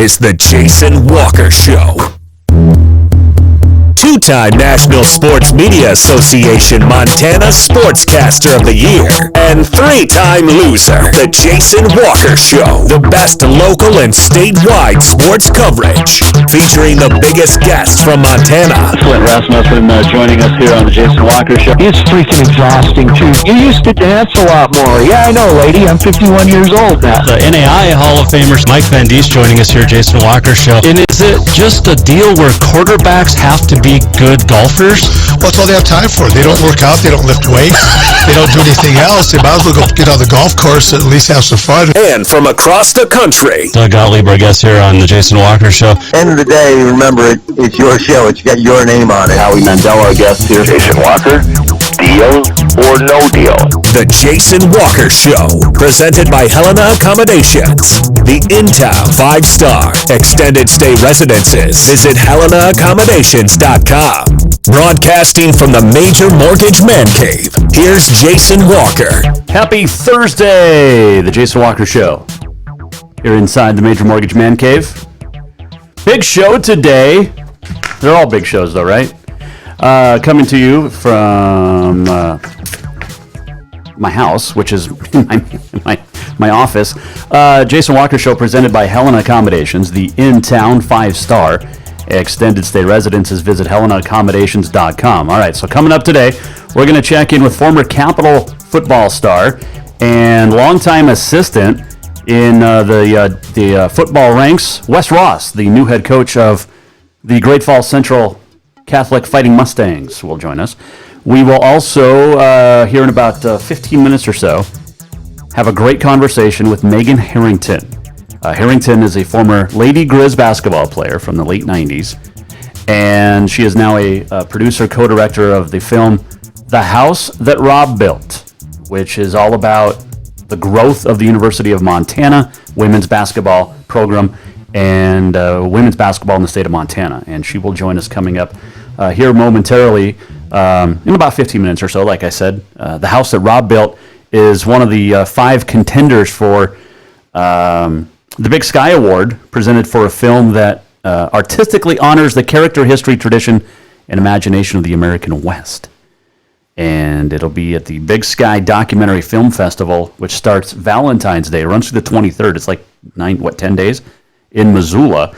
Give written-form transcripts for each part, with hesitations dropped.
is The Jason Walker Show. Two-time National Sports Media Association Montana Sportscaster of the Year, and three-time loser, The Jason Walker Show. The best local and statewide sports coverage, featuring the biggest guests from Montana. Clint Rasmussen joining us here on The Jason Walker Show. It's freaking exhausting, too. You used to dance a lot more. Yeah, I know, lady. I'm 51 years old now. The NAI Hall of Famer Mike Van Diest joining us here, Jason Walker Show. And is it just a deal where quarterbacks have to be good golfers? Well, that's all they have time for. They don't work out. They don't lift weights. They don't do anything else. They might as well go get on the golf course and at least have some fun. And from across the country, Doug Gottlieb, our guest here on The Jason Walker Show. End of the day, remember, it's your show. It's got your name on it. Howie Mandel, our guest here. Jason Walker, deal or no deal? The Jason Walker Show, presented by Helena Accommodations, the in-town 5-star extended stay residences. Visit HelenaAccommodations.com. Broadcasting from the Major Mortgage Man Cave, here's Jason Walker. Happy Thursday, The Jason Walker Show. Here inside the Major Mortgage Man Cave. Big show today. They're all big shows though, right? Coming to you from my house, which is my office. Jason Walker Show presented by Helena Accommodations, the in-town 5-star extended stay residences. Visit HelenaAccommodations.com. All right, so coming up today, we're going to check in with former Capital football star and longtime assistant in the football ranks, Wes Ross, the new head coach of the Great Falls Central Catholic Fighting Mustangs, will join us. We will also, here in about 15 minutes or so, have a great conversation with Megan Harrington. Harrington is a former Lady Grizz basketball player from the late 90s, and she is now a producer, co-director of the film The House That Rob Built, which is all about the growth of the University of Montana women's basketball program and women's basketball in the state of Montana. And she will join us coming up here momentarily in about 15 minutes or so. Like I said, The House That Rob Built is one of the 5 contenders for the Big Sky Award, presented for a film that artistically honors the character, history, tradition, and imagination of the American West. And it'll be at the Big Sky Documentary Film Festival, which starts Valentine's Day, runs through the 23rd. It's like 10 days in Missoula.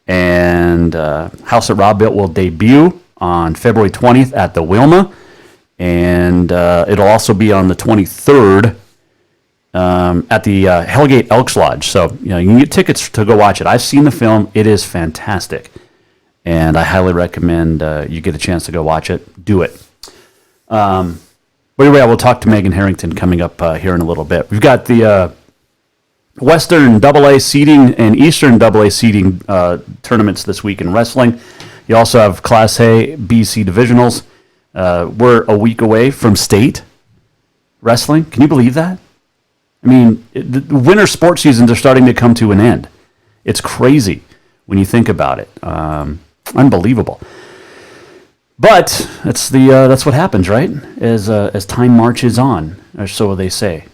And House That Rob Built will debut on February 20th at the Wilma. And it'll also be on the 23rd at the Hellgate Elks Lodge. So, you can get tickets to go watch it. I've seen the film. It is fantastic. And I highly recommend you get a chance to go watch it. Do it. But anyway, I will talk to Megan Harrington coming up here in a little bit. We've got the Western AA seeding and Eastern AA seeding tournaments this week in wrestling. You also have Class A, BC divisionals. We're a week away from state wrestling. Can you believe that? I mean, the winter sports seasons are starting to come to an end. It's crazy when you think about it. Unbelievable. But that's what happens, right? As time marches on, or so they say.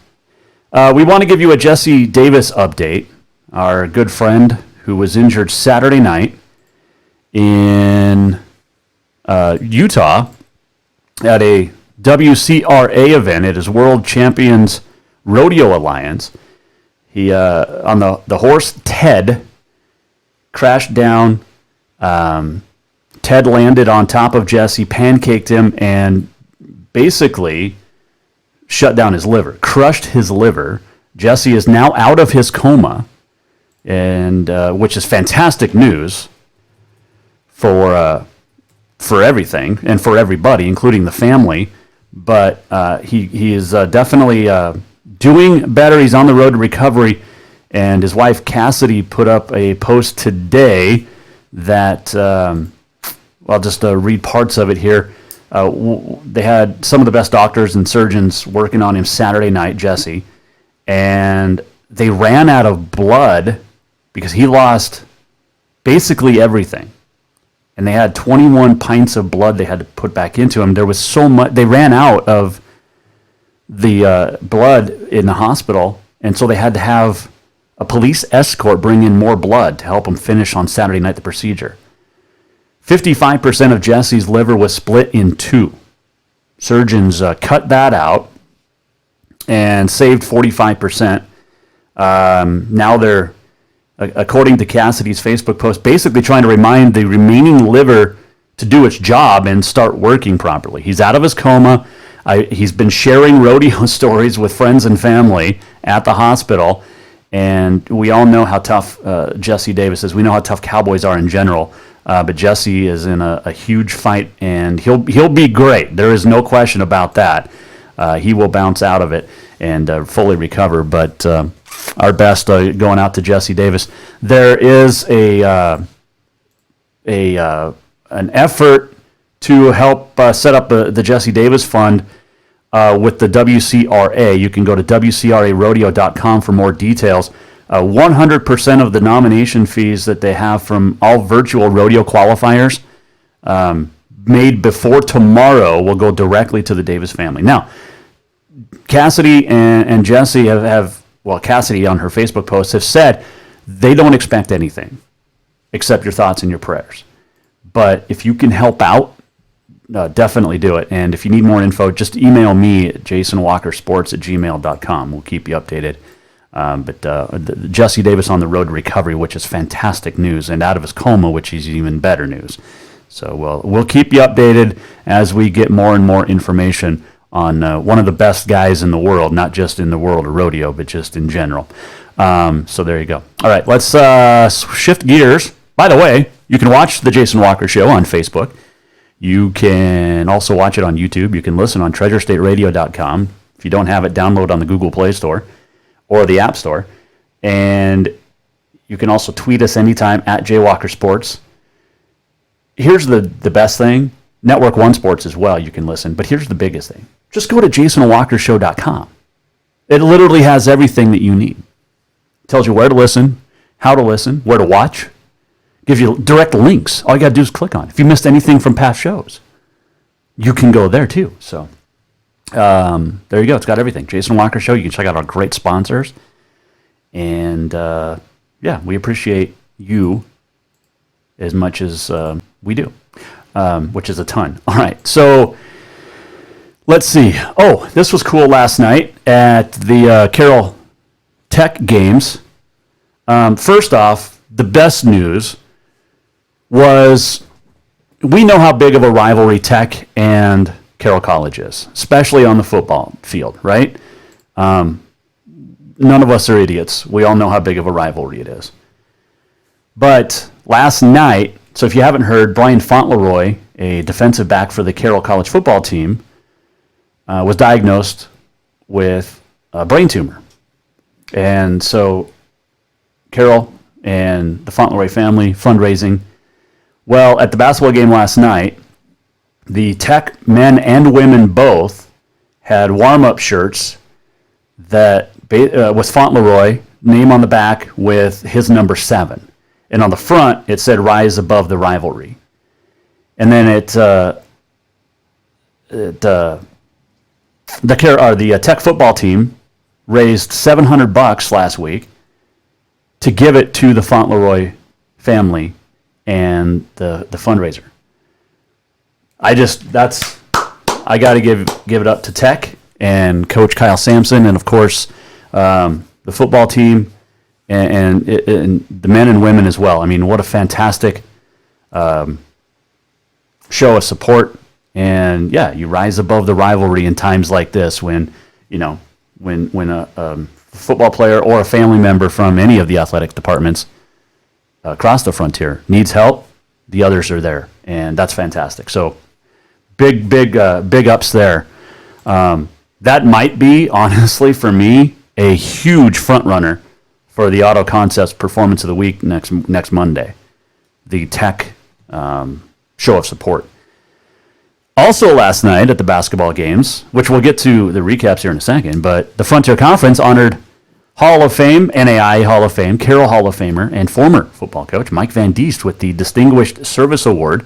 We want to give you a Jesse Davis update, our good friend who was injured Saturday night in Utah at a WCRA event. It is World Champions Rodeo Alliance. He on the horse Ted crashed down. Ted landed on top of Jesse, pancaked him, and basically shut down his liver, crushed his liver. Jesse is now out of his coma, and which is fantastic news for everything and for everybody, including the family. But he is definitely doing better. He's on the road to recovery, and his wife Cassidy put up a post today that I'll just read parts of it here. They had some of the best doctors and surgeons working on him Saturday night, Jesse, and they ran out of blood because he lost basically everything. And they had 21 pints of blood they had to put back into him. There was so much, they ran out of the blood in the hospital, and so they had to have a police escort bring in more blood to help him finish on Saturday night the procedure. 55% of Jesse's liver was split in two. Surgeons cut that out and saved 45%. Now they're, according to Cassidy's Facebook post, basically trying to remind the remaining liver to do its job and start working properly. He's out of his coma. He's been sharing rodeo stories with friends and family at the hospital, and we all know how tough Jesse Davis is. We know how tough Cowboys are in general, but Jesse is in a huge fight, and he'll be great. There is no question about that. He will bounce out of it and fully recover, but our best going out to Jesse Davis. There is an effort to help set up the Jesse Davis Fund with the WCRA. You can go to WCRArodeo.com for more details. 100% of the nomination fees that they have from all virtual rodeo qualifiers made before tomorrow will go directly to the Davis family. Now, Cassidy and Jesse well, Cassidy on her Facebook post have said they don't expect anything except your thoughts and your prayers. But if you can help out, definitely do it. And if you need more info, just email me at jasonwalkersports@gmail.com. We'll keep you updated. But Jesse Davis on the road to recovery, which is fantastic news, and out of his coma, which is even better news. So we'll keep you updated as we get more and more information on one of the best guys in the world, not just in the world of rodeo, but just in general. So there you go. All right, let's shift gears. By the way, you can watch The Jason Walker Show on Facebook. You can also watch it on YouTube. You can listen on TreasureStateRadio.com. If you don't have it, download on the Google Play Store or the App Store. And you can also tweet us anytime at JWalkerSports. Here's the best thing. Network One Sports as well, you can listen. But here's the biggest thing. Just go to JasonWalkerShow.com. It literally has everything that you need. It tells you where to listen, how to listen, where to watch. Gives you direct links. All you got to do is click on it. If you missed anything from past shows, you can go there too. So there you go. It's got everything. Jason Walker Show. You can check out our great sponsors. And we appreciate you as much as we do, which is a ton. All right. So let's see. Oh, this was cool last night at the Carroll Tech games. First off, the best news was we know how big of a rivalry Tech and Carroll College is, especially on the football field, right? None of us are idiots. We all know how big of a rivalry it is. But last night, so if you haven't heard, Brian Fauntleroy, a defensive back for the Carroll College football team, was diagnosed with a brain tumor. And so Carroll and the Fauntleroy family fundraising. Well, at the basketball game last night, the Tech men and women both had warm-up shirts that was Fauntleroy, name on the back with his number 7. And on the front, it said, "Rise above the rivalry." And then the Tech football team raised $700 last week to give it to the Fauntleroy family and the fundraiser. I got to give it up to Tech and Coach Kyle Sampson, and of course the football team and the men and women as well. I mean, what a fantastic show of support. And yeah, you rise above the rivalry in times like this when a football player or a family member from any of the athletic departments across the frontier needs help, the others are there, and that's fantastic. So big ups there. That might be, honestly, for me, a huge front runner for the Auto Concepts Performance of the Week next Monday, the Tech show of support. Also last night at the basketball games, which we'll get to the recaps here in a second, but the Frontier Conference honored Hall of Fame, NAI Hall of Fame, Carroll Hall of Famer, and former football coach Mike Van Diest with the Distinguished Service Award.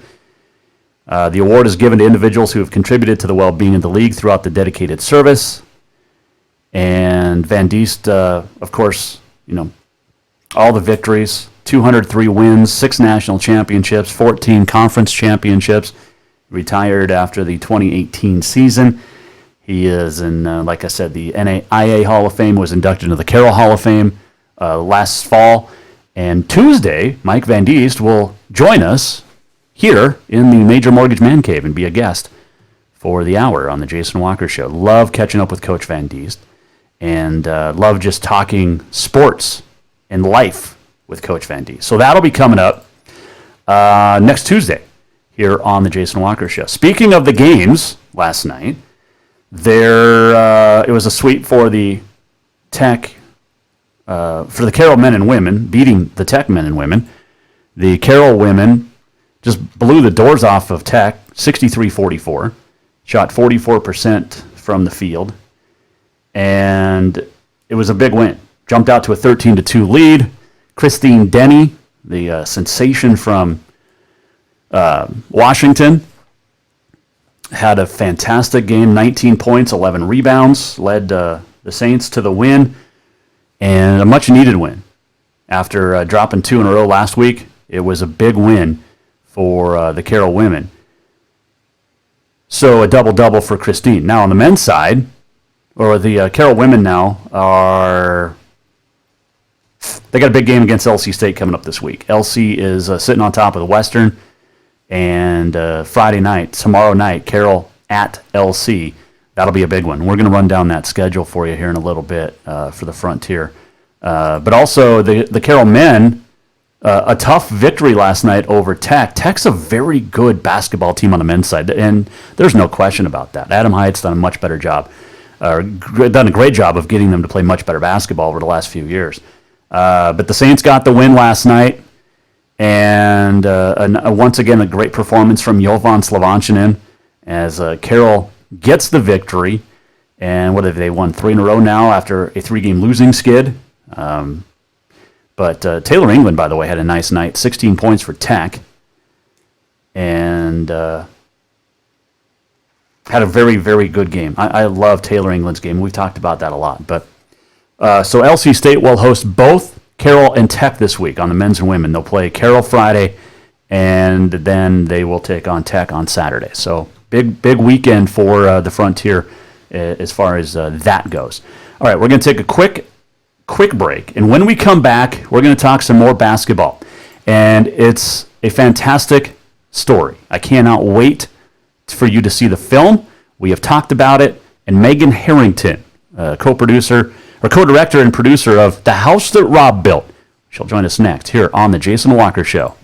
The award is given to individuals who have contributed to the well-being of the league throughout the dedicated service. And Van Diest, of course, all the victories, 203 wins, 6 national championships, 14 conference championships. Retired after the 2018 season. He is in, like I said, the NAIA Hall of Fame, was inducted into the Carroll Hall of Fame last fall. And Tuesday, Mike Van Diest will join us here in the Major Mortgage Man Cave and be a guest for the hour on the Jason Walker Show. Love catching up with Coach Van Diest, and love just talking sports and life with Coach Van Diest. So that'll be coming up next Tuesday here on the Jason Walker Show. Speaking of the games last night, it was a sweep for the Tech, for the Carroll men and women, beating the Tech men and women. The Carroll women just blew the doors off of Tech, 63-44, shot 44% from the field, and it was a big win. Jumped out to a 13-2 lead. Christine Denny, the sensation from Washington, had a fantastic game, 19 points, 11 rebounds, led the Saints to the win, and a much-needed win. After dropping 2 in a row last week, it was a big win for the Carroll women. So a double-double for Christine. Now on the men's side, or the Carroll women now they got a big game against LC State coming up this week. LC is sitting on top of the Western, and tomorrow night, Carroll at LC. That'll be a big one. We're going to run down that schedule for you here in a little bit for the Frontier. But also the Carroll men, a tough victory last night over Tech. Tech's a very good basketball team on the men's side, and there's no question about that. Adam Hyatt's done a much better job, done a great job of getting them to play much better basketball over the last few years. But the Saints got the win last night, and once again, a great performance from Jovan Slovanchinin as Carroll gets the victory. And what have they won? 3 in a row now after a 3-game losing skid. But Taylor England, by the way, had a nice night, 16 points for Tech, and had a very, very good game. I love Taylor England's game. We've talked about that a lot. But so LC State will host both Carroll and Tech this week on the men's and women. They'll play Carroll Friday, and then they will take on Tech on Saturday. So big weekend for the Frontier as far as that goes. All right, we're going to take a quick break, and when we come back, we're going to talk some more basketball. And it's a fantastic story. I cannot wait for you to see the film. We have talked about it, and Megan Harrington, co-director and producer of The House That Rob Built. She'll join us next here on The Jason Walker Show.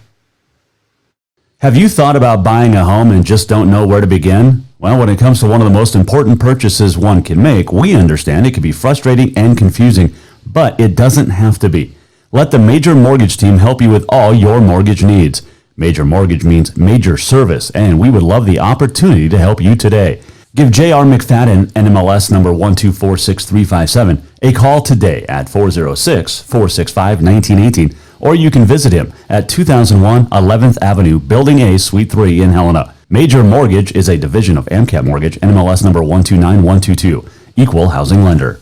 Have you thought about buying a home and just don't know where to begin? Well, when it comes to one of the most important purchases one can make, we understand it can be frustrating and confusing, but it doesn't have to be. Let the Major Mortgage team help you with all your mortgage needs. Major Mortgage means major service, and we would love the opportunity to help you today. Give J.R. McFadden, NMLS number 1246357, a call today at 406-465-1918, or you can visit him at 2001 11th Avenue, Building A, Suite 3 in Helena. Major Mortgage is a division of AMCAP Mortgage, NMLS number 129122, equal housing lender.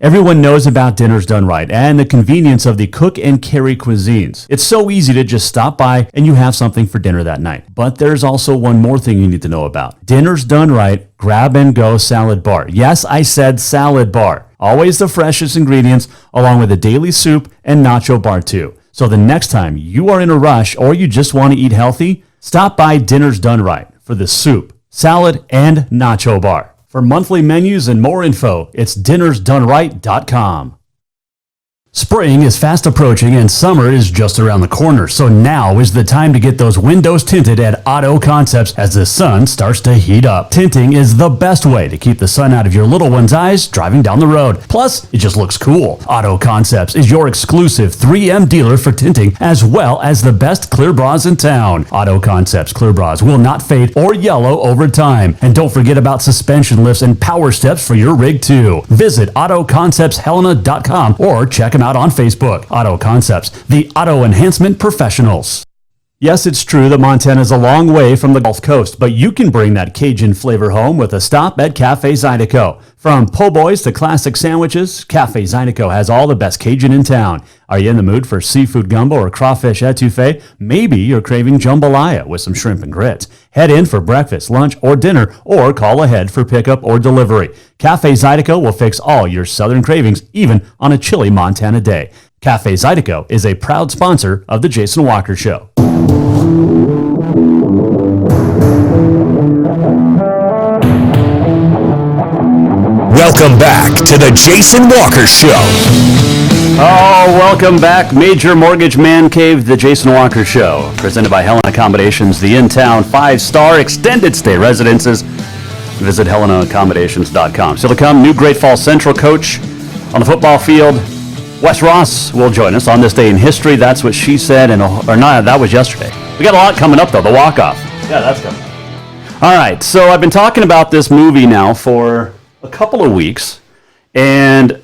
Everyone knows about Dinners Done Right and the convenience of the cook and carry cuisines. It's so easy to just stop by and you have something for dinner that night. But there's also one more thing you need to know about. Dinners Done Right Grab and Go Salad Bar. Yes, I said salad bar. Always the freshest ingredients, along with a daily soup and nacho bar too. So the next time you are in a rush or you just want to eat healthy, stop by Dinners Done Right for the soup, salad, and nacho bar. For monthly menus and more info, it's dinnersdoneright.com. Spring is fast approaching and summer is just around the corner, so now is the time to get those windows tinted at Auto Concepts as the sun starts to heat up. Tinting is the best way to keep the sun out of your little one's eyes driving down the road. Plus, it just looks cool. Auto Concepts is your exclusive 3M dealer for tinting, as well as the best clear bras in town. Auto Concepts clear bras will not fade or yellow over time. And don't forget about suspension lifts and power steps for your rig too. Visit AutoConceptsHelena.com or check them out on Facebook. Auto Concepts, the auto enhancement professionals. Yes, it's true that Montana is a long way from the Gulf Coast, but you can bring that Cajun flavor home with a stop at Cafe Zydeco. From po' boys to classic sandwiches, Cafe Zydeco has all the best Cajun in town. Are you in the mood for seafood gumbo or crawfish etouffee? Maybe you're craving jambalaya with some shrimp and grits. Head in for breakfast, lunch, or dinner, or call ahead for pickup or delivery. Cafe Zydeco will fix all your southern cravings, even on a chilly Montana day. Cafe Zydeco is a proud sponsor of The Jason Walker Show. Welcome back to the Jason Walker Show. Oh, welcome back, Major Mortgage Man Cave, the Jason Walker Show, presented by Helena Accommodations, the in-town 5-star extended stay residences. Visit HelenaAccommodations.com. Still to come, new Great Falls Central coach on the football field. Wes Ross will join us on this day in history. That's what she said, that was yesterday. We got a lot coming up, though. The walk-off. Yeah, that's coming up. All right, so I've been talking about this movie now for a couple of weeks, and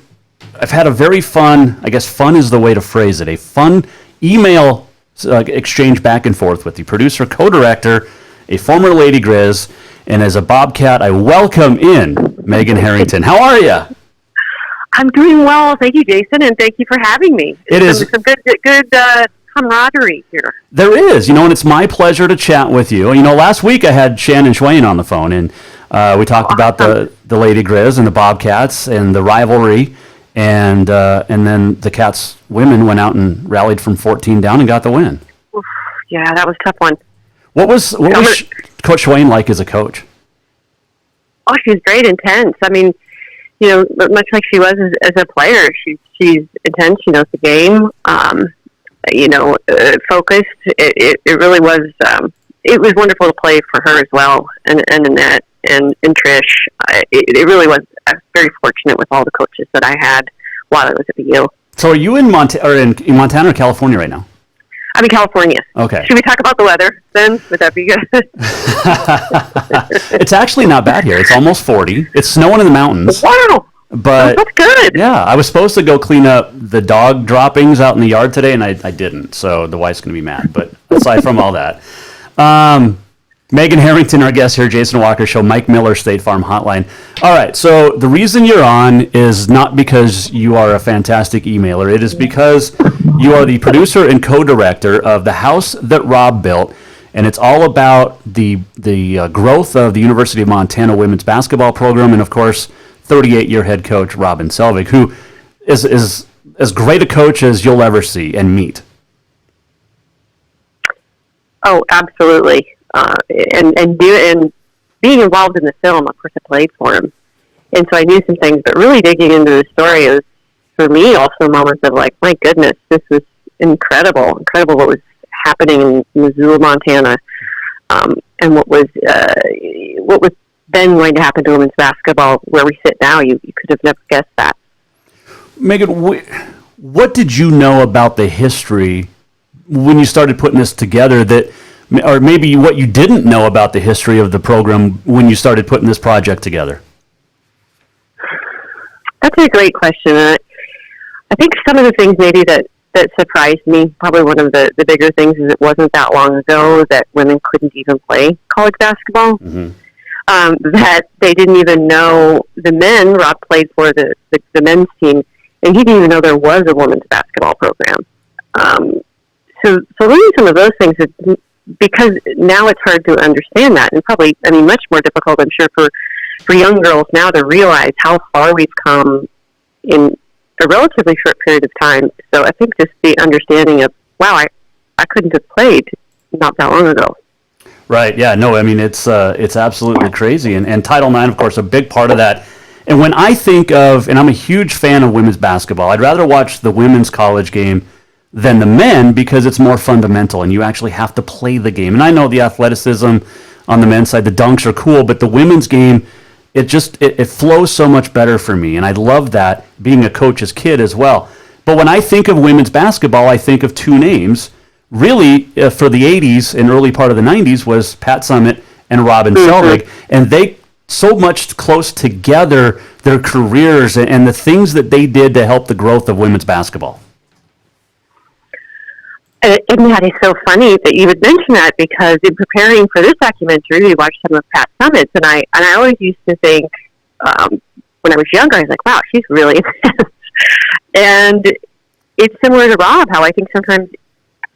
I've had a very fun, I guess fun is the way to phrase it, a fun email exchange back and forth with the producer, co-director, a former Lady Grizz, and as a Bobcat, I welcome in Megan Harrington. How are you? I'm doing well. Thank you, Jason, and thank you for having me. It's some good camaraderie here. There is, and it's my pleasure to chat with you. Last week I had Shannon Schwain on the phone, and we talked about the Lady Grizz and the Bobcats and the rivalry, and then the Cats women went out and rallied from 14 down and got the win. Oof, yeah, that was a tough one. What was Coach Schwain like as a coach? Oh, she was great, intense. I mean, much like she was as a player, she's intense. She knows the game. Focused. It really was. It was wonderful to play for her as well, and Annette and Trish. It really was. I was very fortunate with all the coaches that I had while I was at the U. So, are you in Montana or California right now? I'm in California. Okay. Should we talk about the weather then? Would that be good? It's actually not bad here. It's almost 40. It's snowing in the mountains. Wow. But that's good. Yeah, I was supposed to go clean up the dog droppings out in the yard today, and I didn't. So the wife's going to be mad. But aside from all that, Megan Harrington, our guest here, Jason Walker Show, Mike Miller, State Farm Hotline. All right, so the reason you're on is not because you are a fantastic emailer. It is because you are the producer and co-director of The House That Rob Built, and it's all about the growth of the University of Montana women's basketball program, and of course, 38-year head coach Robin Selvig, who is as great a coach as you'll ever see and meet. Oh, absolutely. And being involved in the film, of course, I played for him, and so I knew some things. But really digging into the story was, for me, also moments of like, my goodness, this was incredible what was happening in Missoula, Montana, and what was then going to happen to women's basketball where we sit now. You could have never guessed that. Megan, what did you know about the history when you started putting this together or maybe what you didn't know about the history of the program when you started putting this project together? That's a great question. I think some of the things maybe that surprised me, probably one of the bigger things, is it wasn't that long ago that women couldn't even play college basketball. Mm-hmm. That they didn't even know the men. Rob played for the men's team, and he didn't even know there was a women's basketball program. So learning some of those things, because now it's hard to understand that, and probably, much more difficult, I'm sure, for young girls now to realize how far we've come in a relatively short period of time. So I think just the understanding of, wow, I couldn't have played not that long ago. Right. Yeah. No. It's absolutely crazy, and Title IX, of course, a big part of that. And when I think of, and I'm a huge fan of women's basketball, I'd rather watch the women's college game than the men because it's more fundamental, and you actually have to play the game. And I know the athleticism on the men's side, the dunks are cool, but the women's game, it flows so much better for me, and I love that, being a coach's kid as well. But when I think of women's basketball, I think of two names. Really, for the 80s and early part of the 90s was Pat Summitt and Robin Selvig, and they so much close together, their careers and the things that they did to help the growth of women's basketball. And that is so funny that you would mention that, because in preparing for this documentary, we watched some of Pat Summitt's, and I always used to think, when I was younger, I was like, wow, she's really intense. And it's similar to Rob, how I think sometimes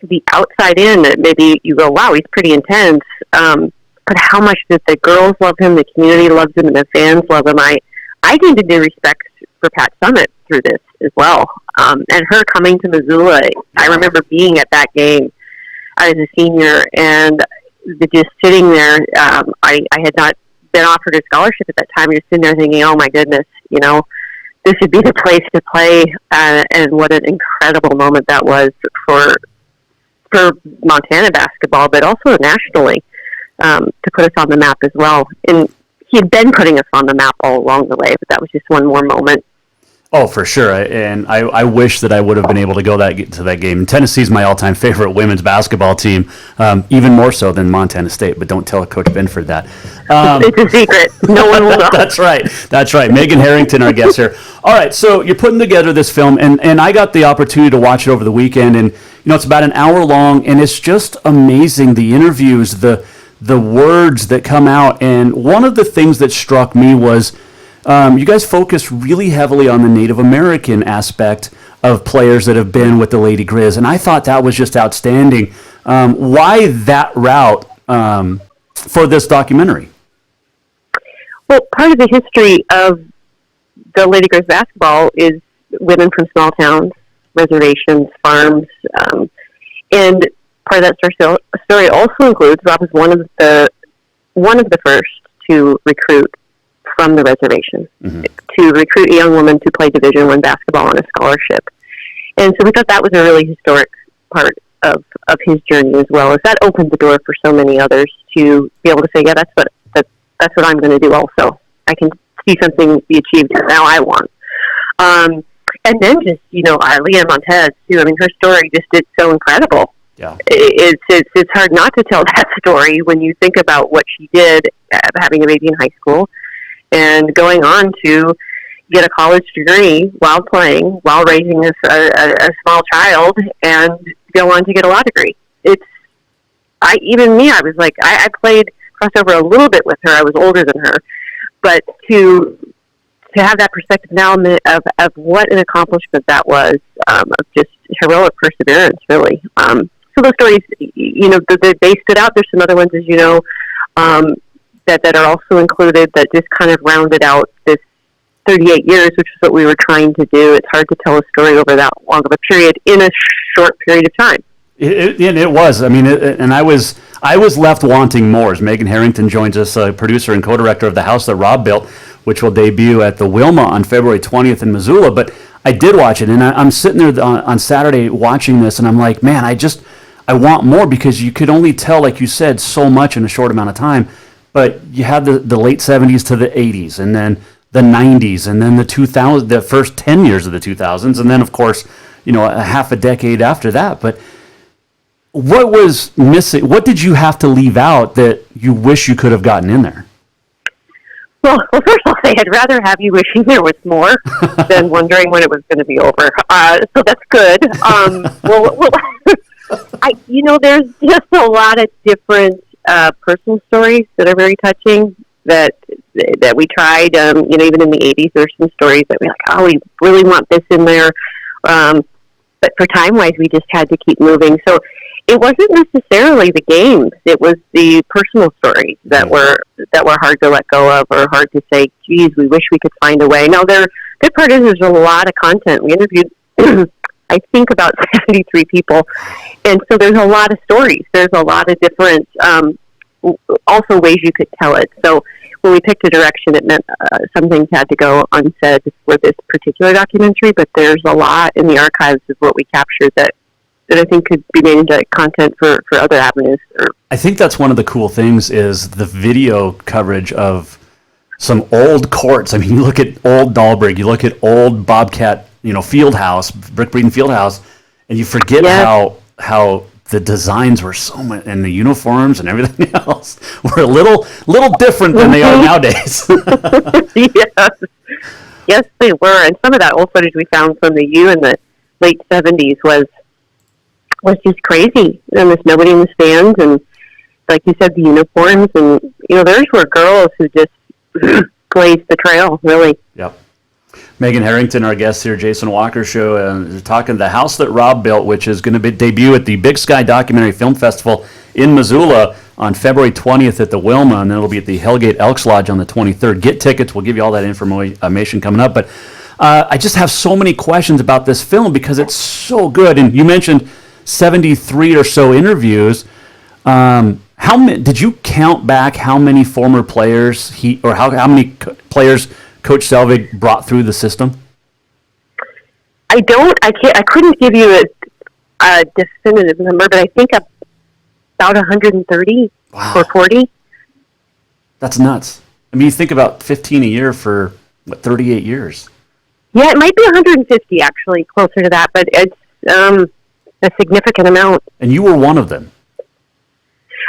the outside in, maybe you go, wow, he's pretty intense, but how much that the girls love him, the community loves him, and the fans love him. I gained a new respect for Pat Summitt through this as well. And her coming to Missoula, I remember being at that game. I was a senior, and just sitting there, I had not been offered a scholarship at that time. You're sitting there thinking, oh my goodness, this would be the place to play. And what an incredible moment that was for Montana basketball, but also nationally, to put us on the map as well. And he had been putting us on the map all along the way, but that was just one more moment. Oh, for sure. And I wish that I would have been able to go to that game. Tennessee's my all-time favorite women's basketball team, even more so than Montana State, but don't tell Coach Benford that. It's a secret. No one will know. That's right. Megan Harrington, our guest here. All right, so you're putting together this film, and I got the opportunity to watch it over the weekend, and it's about an hour long, and it's just amazing, the interviews, the words that come out. And one of the things that struck me was you guys focus really heavily on the Native American aspect of players that have been with the Lady Grizz, and I thought that was just outstanding. Why that route for this documentary? Well, part of the history of the Lady Grizz basketball is women from small towns, reservations, farms, and part of that story also includes Rob was one of the first to recruit from the reservation, to recruit a young woman to play Division I basketball on a scholarship. And so we thought that was a really historic part of his journey, as well as that opened the door for so many others to be able to say, yeah, that's what I'm going to do also. I can see something be achieved now I want. And then just, Leah Montez, too. I mean, her story just is so incredible. Yeah. It's hard not to tell that story when you think about what she did, having a baby in high school and going on to get a college degree while playing, while raising a small child, and go on to get a law degree. I was like, I played crossover a little bit with her. I was older than her, but to have that perspective now of what an accomplishment that was, of just heroic perseverance, really. So those stories, they stood out. There's some other ones, as you know, that are also included that just kind of rounded out this 38 years, which is what we were trying to do. It's hard to tell a story over that long of a period in a short period of time. It was. I mean, and I was left wanting more. As Megan Harrington joins us, producer and co-director of The House That Rob Built, which will debut at the Wilma on February 20th in Missoula. But I did watch it, and I'm sitting there on Saturday watching this, and I'm like, man, I want more, because you could only tell, like you said, so much in a short amount of time. But you had the late 70s to the 80s, and then the 90s, and then the 2000s, the first 10 years of the 2000s, and then, of course, a half a decade after that. But what was missing? What did you have to leave out that you wish you could have gotten in there? Well, first I'll say I'd rather have you wishing there was more than wondering when it was going to be over. So that's good. There's just a lot of different personal stories that are very touching that we tried. Even in the 80s, there's some stories that we're like, oh, we really want this in there. But for time-wise, we just had to keep moving. So it wasn't necessarily the games; it was the personal stories that were hard to let go of, or hard to say, "Geez, we wish we could find a way." Now, the good part is there's a lot of content. We interviewed, I think, about 73 people, and so there's a lot of stories. There's a lot of different, also ways you could tell it. So when we picked a direction, it meant some things had to go unsaid for this particular documentary. But there's a lot in the archives of what we captured that I think could be made into content for other avenues. I think that's one of the cool things is the video coverage of some old courts. I mean, you look at old Dahlberg, you look at old Bobcat, Fieldhouse, Brick Breeden Fieldhouse, and you forget how the designs were so much, and the uniforms and everything else were a little different than they are nowadays. Yes, they were. And some of that old footage we found from the U in the late 70s was was just crazy. And there's nobody in the stands, and like you said, the uniforms, and those were girls who just blazed the trail, really. Yep. Megan Harrington, our guest here, Jason Walker Show, talking the house that Rob built, which is going to debut at the Big Sky Documentary Film Festival in Missoula on February 20th at the Wilma, and then it'll be at the Hellgate Elks Lodge on the 23rd. Get tickets. We'll give you all that information coming up. But I just have so many questions about this film because it's so good. And you mentioned 73 or so interviews. How many, did you count back how many former players how many players Coach Selvig brought through the system? I couldn't give you a definitive number, but I think about 130 or 40. That's nuts. I mean, you think about 15 a year for 38 years. Yeah, it might be 150 actually, closer to that, but it's a significant amount. And you were one of them.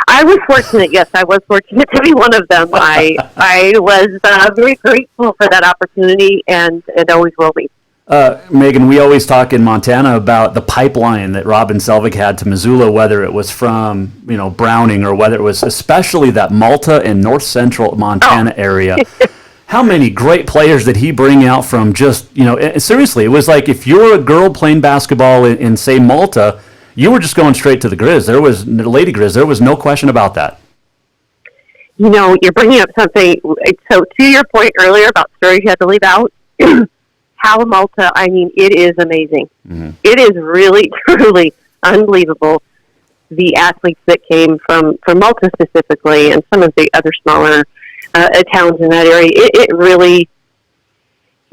I was fortunate. Yes, I was fortunate to be one of them. I was very grateful for that opportunity, and it always will be. Megan, we always talk in Montana about the pipeline that Robin Selvig had to Missoula, whether it was from Browning or whether it was especially that Malta and north central Montana area. How many great players did he bring out from just seriously? It was like if you were a girl playing basketball in say Malta, you were just going straight to the Grizz. There was Lady Grizz. There was no question about that. You're bringing up something. So to your point earlier about stories you had to leave out, Hal Malta, I mean, it is amazing. Mm-hmm. It is really, truly unbelievable. The athletes that came from Malta specifically and some of the other smaller towns in that area,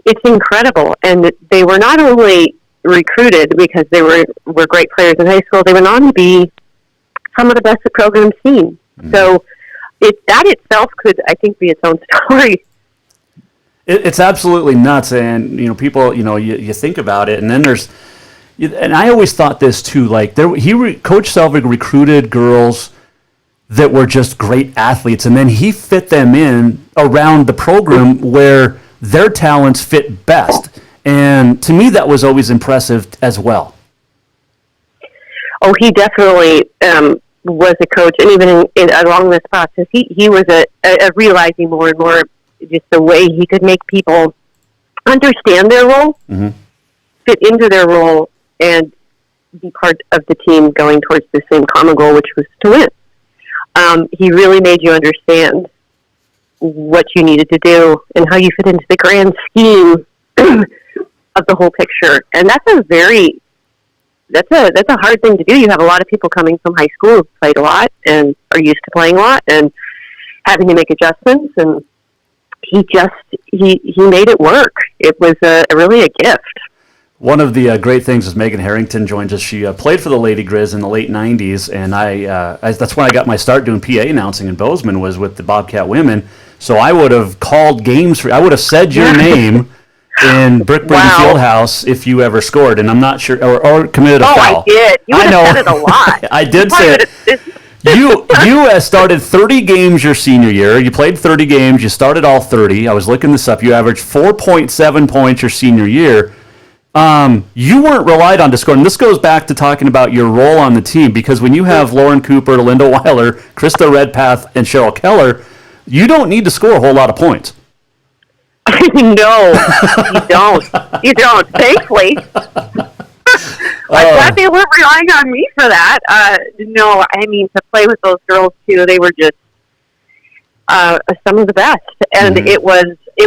it's incredible. And they were not only recruited because they were great players in high school, they went on to be some of the best the program's seen. Mm-hmm. So that itself could, I think, be its own story. It's absolutely nuts, and people, you think about it, and then and I always thought this too. Like Coach Selvig recruited girls that were just great athletes, and then he fit them in around the program where their talents fit best. And to me, that was always impressive as well. Oh, he definitely was a coach, and even along this process, he was a realizing more and more just the way he could make people understand their role, mm-hmm. fit into their role, and be part of the team going towards the same common goal, which was to win. He really made you understand what you needed to do and how you fit into the grand scheme of the whole picture. And that's a hard thing to do. You have a lot of people coming from high school who played a lot and are used to playing a lot and having to make adjustments, and he made it work. It was really a gift. One of the great things is Megan Harrington joins us. She played for the Lady Grizz in the late 90s, and that's when I got my start doing PA announcing in Bozeman, was with the Bobcat women. So I would have called games I would have said your name in Brickburn Fieldhouse if you ever scored, and I'm not sure, or committed a foul. Oh, I did. You would have said it a lot. I did say it. You started 30 games your senior year. You played 30 games. You started all 30. I was looking this up. You averaged 4.7 points your senior year. You weren't relied on to score. And this goes back to talking about your role on the team, because when you have Lauren Cooper, Linda Weiler, Krista Redpath, and Cheryl Keller, you don't need to score a whole lot of points. No, you don't. You don't, thankfully. I'm glad they weren't relying on me for that. No, I mean, to play with those girls too, they were just some of the best, and mm-hmm. it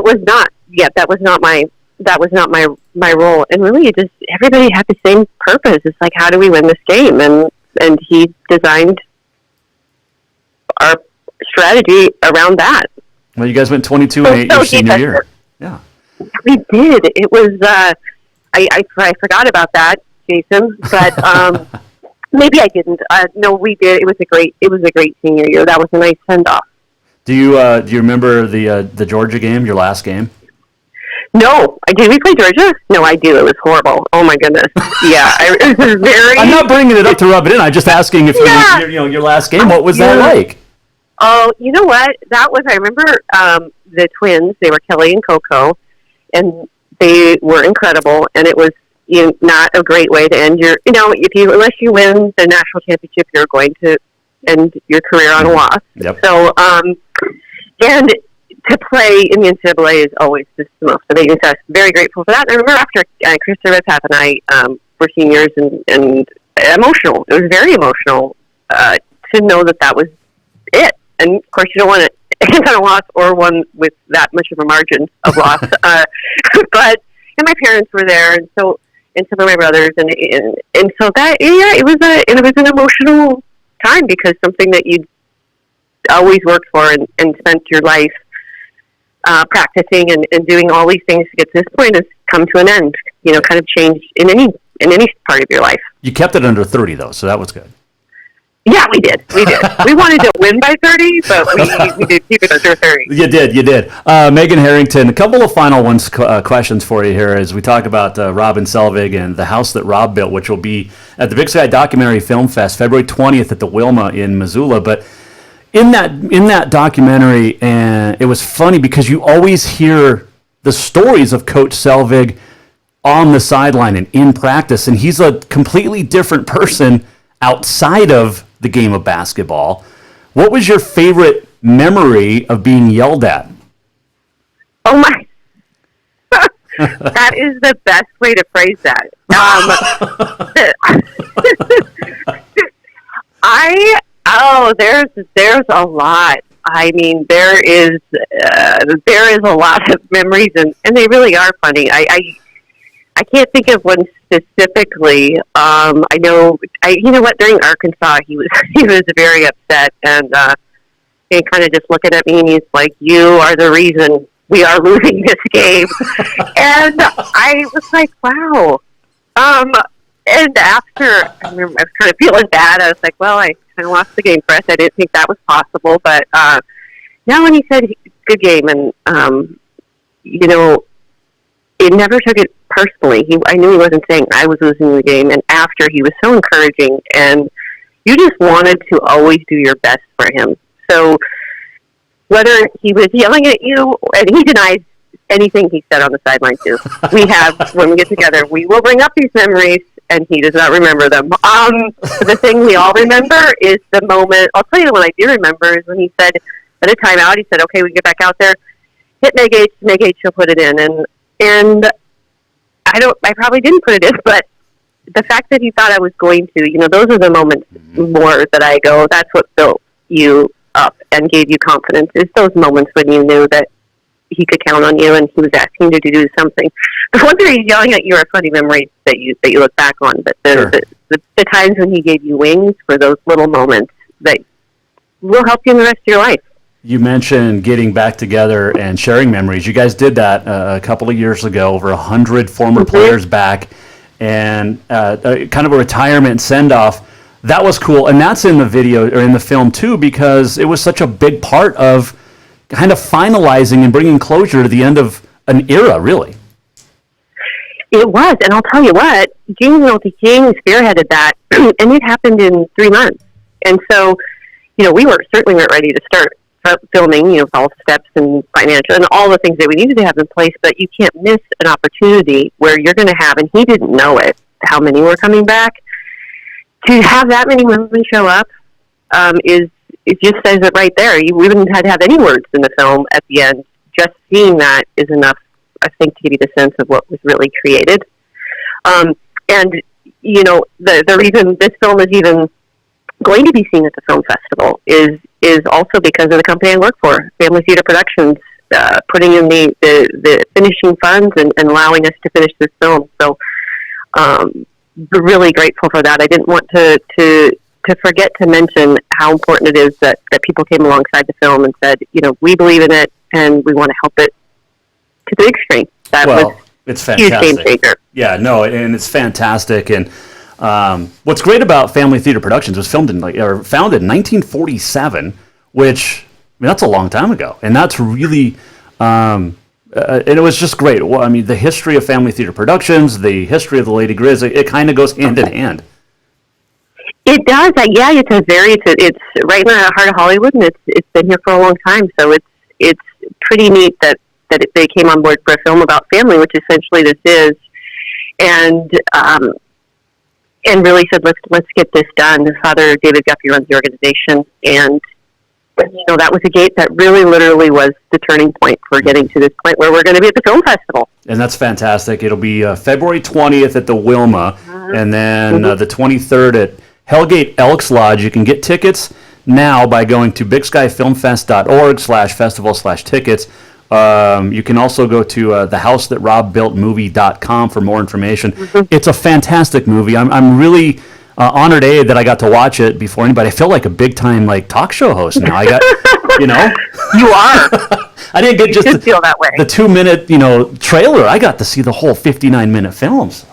was not. Yeah, that was not my role. And really, everybody had the same purpose. It's like, how do we win this game? And he designed our strategy around that. Well, you guys went 22-8 your senior year. Yeah, we did. It was. I forgot about that, Jason, but maybe I didn't. No, we did. It was a great senior year. That was a nice send off. Do you remember the Georgia game, your last game? No, did we play Georgia? No, I do. It was horrible. Oh my goodness. Yeah, it was very. I'm not bringing it up to rub it in. I'm just asking if your last game. What was that like? Oh, you know what? That was. I remember the twins. They were Kelly and Coco, and they were incredible. And it was not a great way to end your, unless you win the national championship, you're going to end your career on a loss. Yep. So, and to play in the NCAA is always just the most amazing. So I was very grateful for that. And I remember after Krista Redpath and I were seniors and emotional. It was very emotional to know that was it. And of course, you don't want to end on a loss or one with that much of a margin of loss. But and my parents were there, and some of my brothers, and so that it was an emotional time because something that you'd always worked for and spent your life practicing and doing all these things to get to this point has come to an end. Kind of changed in any part of your life. You kept it under 30 though, so that was good. Yeah, we did. We wanted to win by 30, but we did keep it under 30. You did. Megan Harrington, a couple of final questions for you here as we talk about Robin Selvig and the house that Rob built, which will be at the Big Sky Documentary Film Fest, February 20th at the Wilma in Missoula. But in that documentary, and it was funny because you always hear the stories of Coach Selvig on the sideline and in practice, and he's a completely different person outside of the game of basketball. What was your favorite memory of being yelled at? Oh my! That is the best way to phrase that. There's a lot. I mean, there is a lot of memories, and they really are funny. I can't think of one specifically. I know. During Arkansas, he was very upset, and he kind of just looking at me, and he's like, "You are the reason we are losing this game." And I was like, "Wow." And after, I remember I was kind of feeling bad. I was like, "Well, I kind of lost the game for us. I didn't think that was possible." But now, when he said, "Good game," and it never took it personally. I knew he wasn't saying I was losing the game, and after, he was so encouraging, and you just wanted to always do your best for him. So whether he was yelling at you, and he denies anything he said on the sideline too. When we get together, we will bring up these memories, and he does not remember them. The thing we all remember is the moment. I'll tell you the one I do remember is when he said at a timeout, he said, "Okay, we get back out there, hit Meg H, she'll put it in." And I probably didn't put it in, but the fact that he thought I was going to, those are the moments more that I go, that's what built you up and gave you confidence, is those moments when you knew that he could count on you and he was asking you to do something. The ones where he's yelling at you are funny memories that you look back on, but the times when he gave you wings were those little moments that will help you in the rest of your life. You mentioned getting back together and sharing memories. You guys did that a couple of years ago, over 100 former players back, and kind of a retirement send-off. That was cool, and that's in the video, or in the film too, because it was such a big part of kind of finalizing and bringing closure to the end of an era, really. It was, and I'll tell you what, James Nolte King spearheaded that, and it happened in 3 months. And so, we certainly weren't ready to start filming, with all the steps and financial and all the things that we needed to have in place, but you can't miss an opportunity where you're going to have, and he didn't know it, how many were coming back. To have that many women show up it just says it right there. We wouldn't have any words in the film at the end. Just seeing that is enough, I think, to give you the sense of what was really created. And, the reason this film is even going to be seen at the film festival is also because of the company I work for, Family Theater Productions, putting in the finishing funds and allowing us to finish this film. So, we're really grateful for that. I didn't want to forget to mention how important it is that people came alongside the film and said, we believe in it and we want to help it to the big screen. That was it's fantastic. Huge game changer. Yeah, no, and it's fantastic. And what's great about Family Theater Productions was founded in 1947, which that's a long time ago, and that's really. And it was just great. Well, I mean, the history of Family Theater Productions, the history of the Lady Grizz, it kind of goes hand in hand. It does. It's right in the heart of Hollywood, and it's been here for a long time. So it's pretty neat that they came on board for a film about family, which essentially this is. and really said, let's get this done. Father David Guffey runs the organization, and that was a gate that really literally was the turning point for getting to this point where we're going to be at the film festival. And that's fantastic. It'll be February 20th at the Wilma, and then the 23rd at Hellgate Elks Lodge. You can get tickets now by going to bigskyfilmfest.org/festival/tickets. You can also go to thehouse-that-rob-built-movie.com for more information. It's a fantastic movie. I'm really honored that I got to watch it before anybody. I feel like a big-time talk show host now. I got, You are. I didn't get just feel that way. the 2-minute, trailer. I got to see the whole 59-minute film. So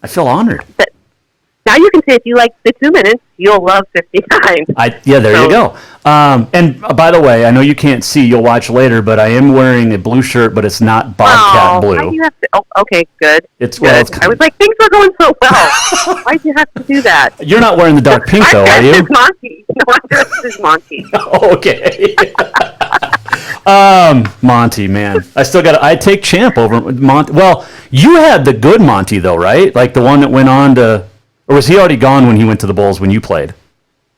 I feel honored. Now you can say if you like the 2 minutes, you'll love 59. There you go. And by the way, I know you can't see. You'll watch later, but I am wearing a blue shirt, but it's not Bobcat blue. Why do you have to? Oh, okay, good. It's good. I was like, things were going so well. Why'd you have to do that? You're not wearing the dark pink, though, are you? I'm Monty. No, I'm dressed as Monty. Okay. Monty, man. I take Champ over Monty. Well, you had the good Monty, though, right? Like the one that went on to... Or was he already gone when he went to the Bulls when you played?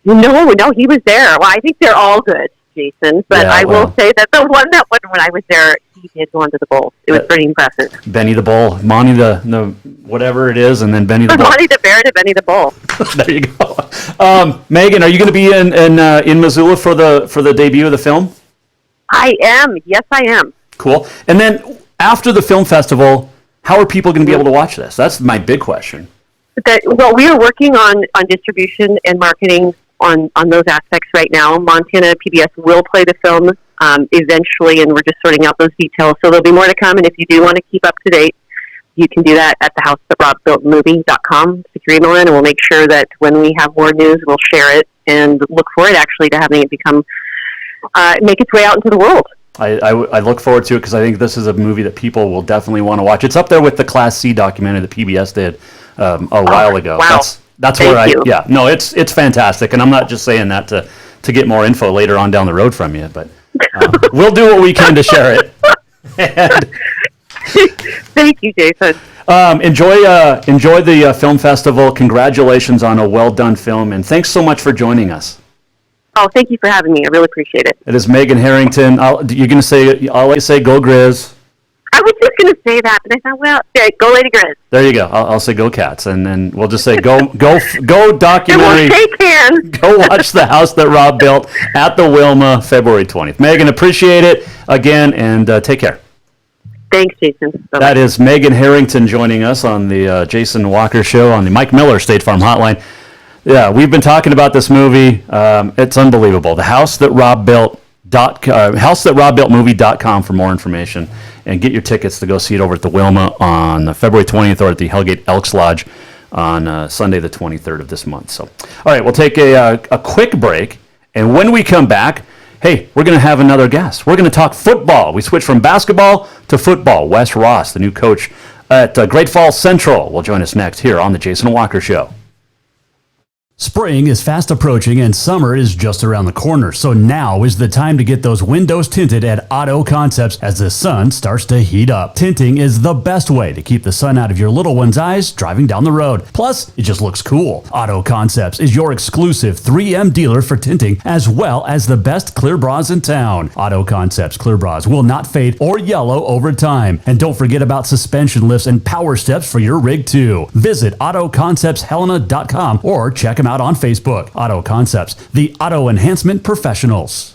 No, he was there. Well, I think they're all good, Jason. But I will say that the one that went when I was there, he did go on to the Bulls. It was pretty impressive. Benny the Bull, Monty the whatever it is, and then Benny the Bull. Monty the Bear to Benny the Bull. There you go. Megan, are you going to be in Missoula for the debut of the film? I am. Yes, I am. Cool. And then after the film festival, how are people going to be able to watch this? That's my big question. We are working on distribution and marketing on those aspects right now. Montana PBS will play the film eventually, and we're just sorting out those details. So there'll be more to come, and if you do want to keep up to date, you can do that at thehouse-that-rob-built-movie.com. Stick your email in, and we'll make sure that when we have more news, we'll share it and look forward actually to having it make its way out into the world. I look forward to it because I think this is a movie that people will definitely want to watch. It's up there with the Class C documentary that PBS did a while ago. Wow. That's where it's fantastic, and I'm not just saying that to get more info later on down the road from you, but we'll do what we can to share it. Thank you, Jason. Enjoy the film festival. Congratulations on a well done film, and thanks so much for joining us. Oh, thank you for having me. I really appreciate it. It is Megan Harrington. I'll let you say go Grizz. I was just going to say that, but I thought, well, go Lady Grizz. There you go. I'll say go Cats, and then we'll just say go documentary. And we'll shake hands. Go watch The House That Rob Built at the Wilma, February 20th. Megan, appreciate it again, and take care. Thanks, Jason. Bye-bye. That is Megan Harrington joining us on the Jason Walker Show on the Mike Miller State Farm Hotline. Yeah, we've been talking about this movie. It's unbelievable. The House That Rob Built. HouseThatRobBuiltMovie.com for more information, and get your tickets to go see it over at the Wilma on February 20th or at the Hellgate Elks Lodge on Sunday the 23rd of this month. So, all right, we'll take a quick break, and when we come back, hey, we're going to have another guest. We're going to talk football. We switch from basketball to football. Wes Ross, the new coach at Great Falls Central, will join us next here on The Jason Walker Show. Spring is fast approaching and summer is just around the corner, so now is the time to get those windows tinted at Auto Concepts as the sun starts to heat up. Tinting is the best way to keep the sun out of your little one's eyes driving down the road. Plus, it just looks cool. Auto Concepts is your exclusive 3M dealer for tinting as well as the best clear bras in town. Auto Concepts clear bras will not fade or yellow over time. And don't forget about suspension lifts and power steps for your rig too. Visit AutoConceptsHelena.com or check them out on Facebook. Auto Concepts, the auto enhancement professionals.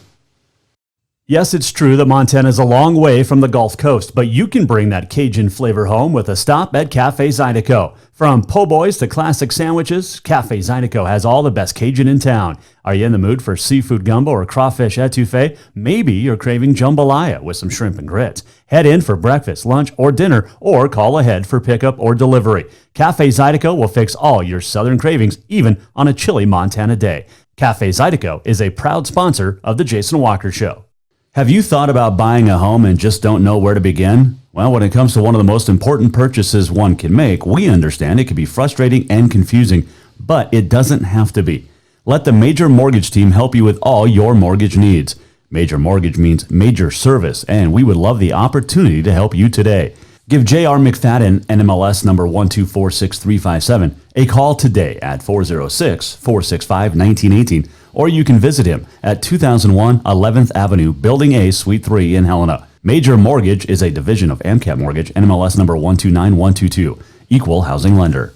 Yes, it's true that Montana is a long way from the Gulf Coast, but you can bring that Cajun flavor home with a stop at Cafe Zydeco. From po' boys to classic sandwiches, Cafe Zydeco has all the best Cajun in town. Are you in the mood for seafood gumbo or crawfish etouffee? Maybe you're craving jambalaya with some shrimp and grits. Head in for breakfast, lunch, or dinner, or call ahead for pickup or delivery. Cafe Zydeco will fix all your southern cravings, even on a chilly Montana day. Cafe Zydeco is a proud sponsor of The Jason Walker Show. Have you thought about buying a home and just don't know where to begin? Well, when it comes to one of the most important purchases one can make, we understand it can be frustrating and confusing, but it doesn't have to be. Let the Major Mortgage team help you with all your mortgage needs. Major Mortgage means major service, and we would love the opportunity to help you today. Give J.R. McFadden, NMLS number 1246357, a call today at 406-465-1918, or you can visit him at 2001 11th Avenue, Building A, Suite 3 in Helena. Major Mortgage is a division of AMCAP Mortgage, NMLS number 129122, equal housing lender.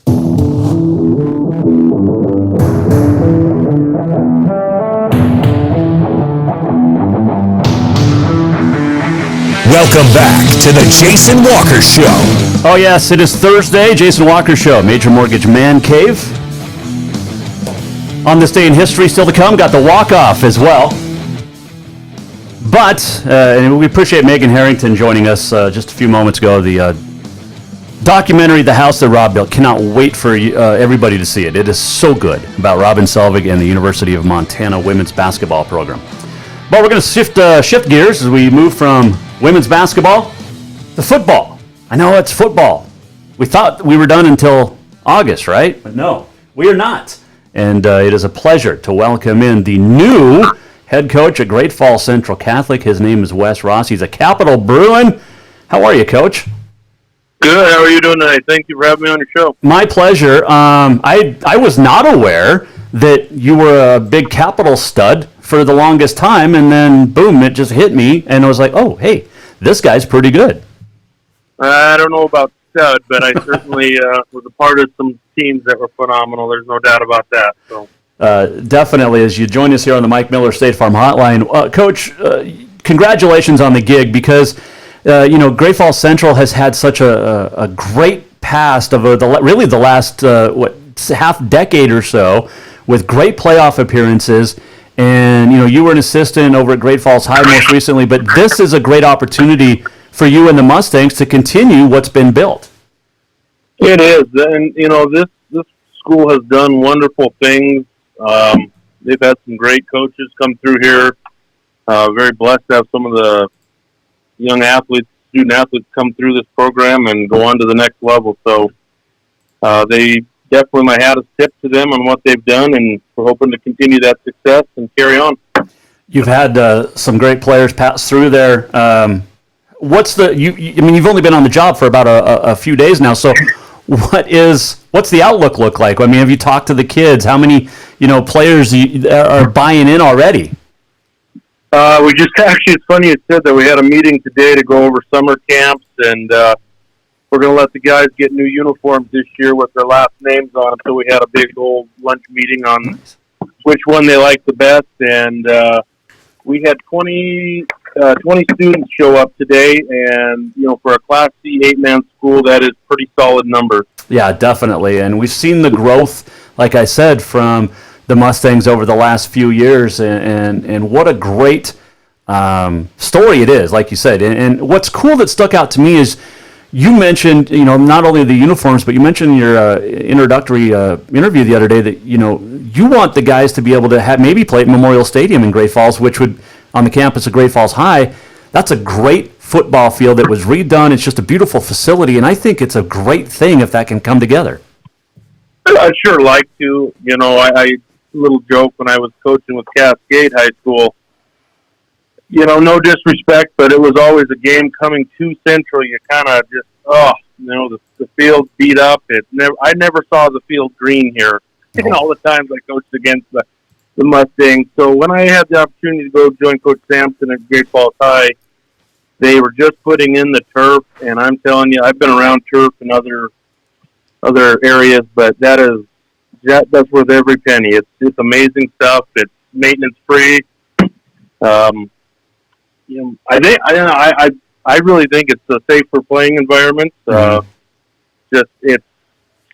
Welcome back to the Jason Walker Show. Oh, yes, it is Thursday. Jason Walker Show, Major Mortgage Man Cave. On this day in history, still to come, got the walk-off as well. But, and we appreciate Megan Harrington joining us just a few moments ago. The documentary, The House That Rob Built. Cannot wait for everybody to see it. It is so good, about Robin Selvig and the University of Montana women's basketball program. But we're going to shift gears as we move from women's basketball to football. I know it's football. We thought we were done until August, right? But no, we are not. And it is a pleasure to welcome in the new head coach at Great Falls Central Catholic. His name is Wes Ross. He's a Capital Bruin. How are you, Coach? Good. How are you doing tonight? Thank you for having me on your show. My pleasure. I was not aware that you were a big Capital stud for the longest time, and then boom, it just hit me, and I was like, oh, hey, this guy's pretty good. I don't know about stud, but I certainly was a part of some teams that were phenomenal. There's no doubt about that. So definitely, as you join us here on the Mike Miller State Farm Hotline, Coach, congratulations on the gig, because Great Falls Central has had such a great past of really the last half decade or so, with great playoff appearances. And, you were an assistant over at Great Falls High most recently, but this is a great opportunity for you and the Mustangs to continue what's been built. It is. And, this school has done wonderful things. They've had some great coaches come through here. Very blessed to have some of the young athletes, student athletes come through this program and go on to the next level. So they definitely, my hat is tipped to them on what they've done, and we're hoping to continue that success and carry on. You've had some great players pass through there. What's you've only been on the job for about a few days now, so what's the outlook look like? I mean, have you talked to the kids? How many players are buying in already? We just actually, it's funny you said that. We had a meeting today to go over summer camps, and we're going to let the guys get new uniforms this year with their last names on them. So we had a big old lunch meeting on which one they like the best, and we had 20 students show up today, and for a Class C 8-man school, that is pretty solid number. Yeah, definitely, and we've seen the growth, like I said, from the Mustangs over the last few years, and what a great story it is, like you said. And what's cool that stuck out to me is you mentioned, not only the uniforms, but you mentioned in your introductory interview the other day that, you want the guys to be able to maybe play at Memorial Stadium in Great Falls, which would, on the campus of Great Falls High, that's a great football field that was redone. It's just a beautiful facility, and I think it's a great thing if that can come together. I'd sure like to. I little joke when I was coaching with Cascade High School. No disrespect, but it was always a game coming to Central. You kind of just, the field beat up. I never saw the field green here. All the times I coached against the Mustangs. So when I had the opportunity to go join Coach Sampson at Great Falls High, they were just putting in the turf, and I'm telling you, I've been around turf in other areas, but that's worth every penny. It's amazing stuff. It's maintenance free. I really think it's a safer playing environment. It's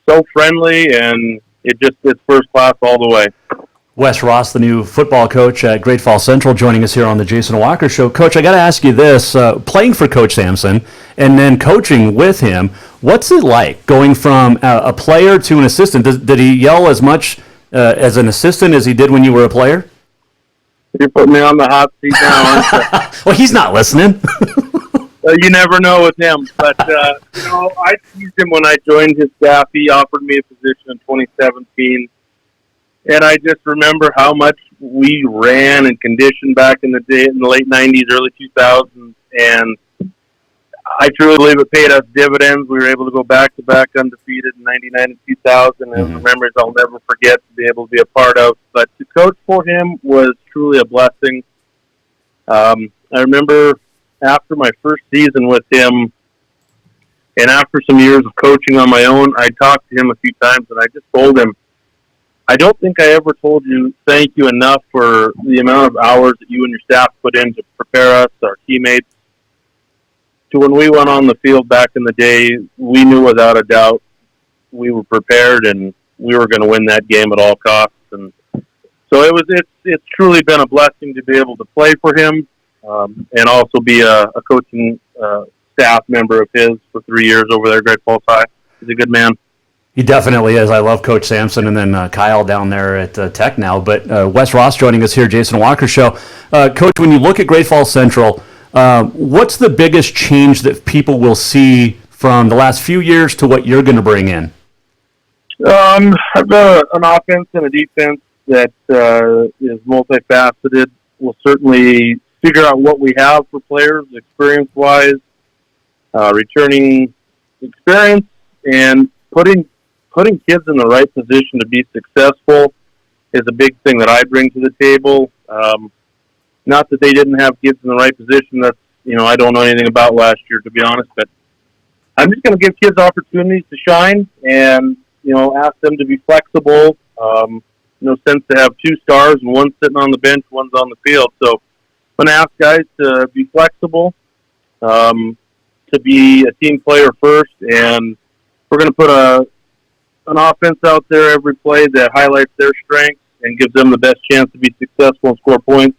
so friendly, and it's first class all the way. Wes Ross, the new football coach at Great Falls Central, joining us here on the Jason Walker Show. Coach, I got to ask you this: playing for Coach Sampson and then coaching with him, what's it like going from a player to an assistant? Did he yell as much as an assistant as he did when you were a player? You're putting me on the hot seat now. Well, he's not listening. You never know with him. But, I teased him when I joined his staff. He offered me a position in 2017. And I just remember how much we ran and conditioned back in the day, in the late 90s, early 2000s. And I truly believe it paid us dividends. We were able to go back-to-back undefeated in 99 and 2000. And memories I'll never forget to be able to be a part of. But to coach for him was truly a blessing. I remember after my first season with him, and after some years of coaching on my own, I talked to him a few times, and I just told him, I don't think I ever told you thank you enough for the amount of hours that you and your staff put in to prepare us, our teammates. To when we went on the field back in the day, we knew without a doubt we were prepared and we were going to win that game at all costs. And so it's truly been a blessing to be able to play for him and also be a coaching staff member of his for 3 years over there at Great Falls High. He's a good man. He definitely is. I love Coach Sampson and then Kyle down there at Tech now. But Wes Ross joining us here, Jason Walker Show. Coach, when you look at Great Falls Central, what's the biggest change that people will see from the last few years to what you're going to bring in? I've got an offense and a defense that is multifaceted. We'll certainly figure out what we have for players, experience-wise, returning experience, and putting kids in the right position to be successful is a big thing that I bring to the table. Not that they didn't have kids in the right position. That's, I don't know anything about last year, to be honest, but I'm just going to give kids opportunities to shine and, ask them to be flexible. No sense to have two stars and one's sitting on the bench, one's on the field. So I'm going to ask guys to be flexible, to be a team player first, and we're going to put an offense out there every play that highlights their strengths and gives them the best chance to be successful and score points.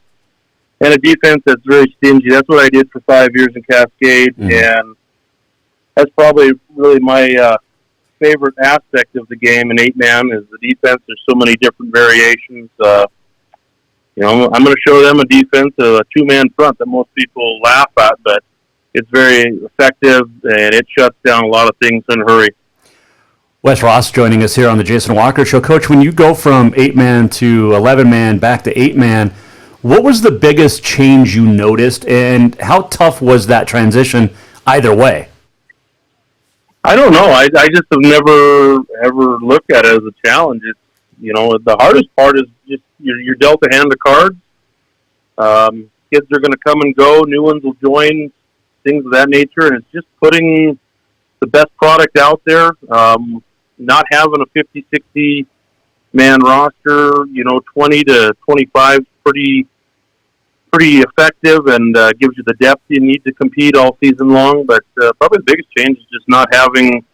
And a defense that's very stingy. That's what I did for 5 years in Cascade, and that's probably really my favorite aspect of the game in 8-man is the defense. There's so many different variations. I'm going to show them a defense, a 2-man front that most people laugh at, but it's very effective, and it shuts down a lot of things in a hurry. Wes Ross joining us here on the Jason Walker Show. Coach, when you go from 8-man to 11-man back to 8-man, what was the biggest change you noticed, and how tough was that transition either way? I don't know. I just have never, ever looked at it as a challenge. It's, the hardest part is just you're dealt a hand of cards. Kids are going to come and go. New ones will join, things of that nature. And it's just putting the best product out there, not having a 50, 60-man roster, 20 to 25, pretty effective and gives you the depth you need to compete all season long. But probably the biggest change is just not having,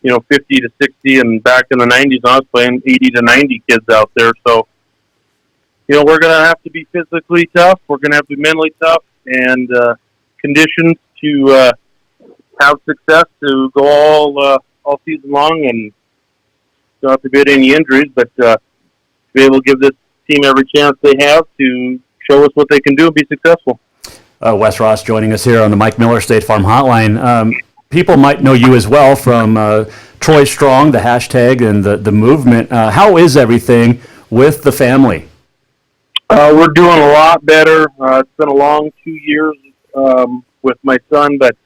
50 to 60, and back in the 90s I was playing 80 to 90 kids out there. So, we're going to have to be physically tough. We're going to have to be mentally tough and conditioned to have success to go all season long, and don't have to be any injuries, but be able to give this team every chance they have to show us what they can do and be successful. Wes Ross joining us here on the Mike Miller State Farm Hotline. People might know you as well from Troy Strong, the hashtag, and the movement. How is everything with the family? We're doing a lot better. It's been a long 2 years with my son, but